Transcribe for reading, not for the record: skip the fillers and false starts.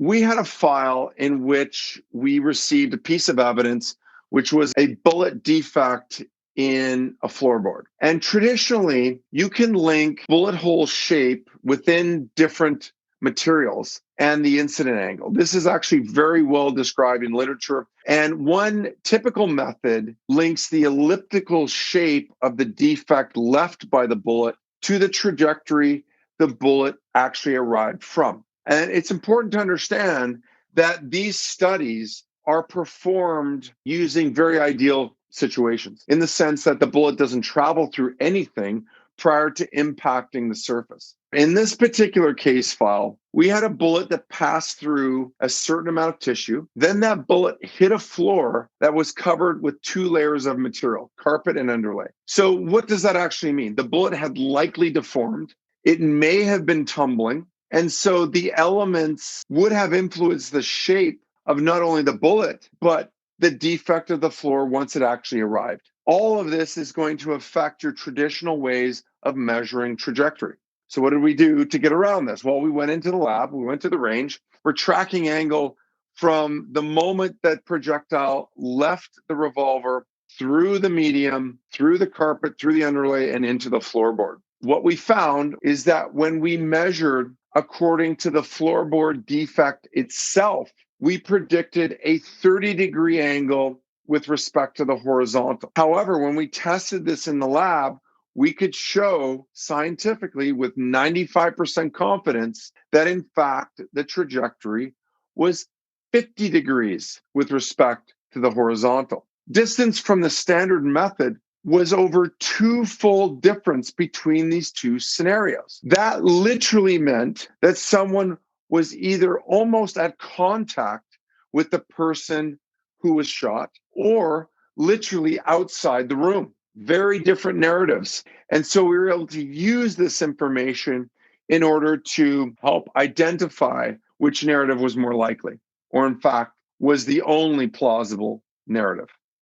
We had a file in which we received a piece of evidence, which was a bullet defect in a floorboard. And traditionally, you can link bullet hole shape within different materials and the incident angle. This is actually very well described in literature. And one typical method links the elliptical shape of the defect left by the bullet to the trajectory the bullet actually arrived from. And it's important to understand that these studies are performed using very ideal situations in the sense that the bullet doesn't travel through anything prior to impacting the surface. In this particular case file, we had a bullet that passed through a certain amount of tissue. Then that bullet hit a floor that was covered with 2 layers of material, carpet and underlay. So what does that actually mean? The bullet had likely deformed. It may have been tumbling. And so the elements would have influenced the shape of not only the bullet, but the defect of the floor once it actually arrived. All of this is going to affect your traditional ways of measuring trajectory. So what did we do to get around this? Well, we went into the lab, we went to the range. We're tracking angle from the moment that projectile left the revolver through the medium, through the carpet, through the underlay, and into the floorboard. What we found is that when we measured according to the floorboard defect itself, we predicted a 30-degree angle with respect to the horizontal. However, when we tested this in the lab, we could show scientifically with 95% confidence that in fact the trajectory was 50 degrees with respect to the horizontal. Distance from the standard method was over 2-fold difference between these two scenarios. That literally meant that someone was either almost at contact with the person who was shot or literally outside the room. Very different narratives. And so we were able to use this information in order to help identify which narrative was more likely, or in fact, was the only plausible narrative.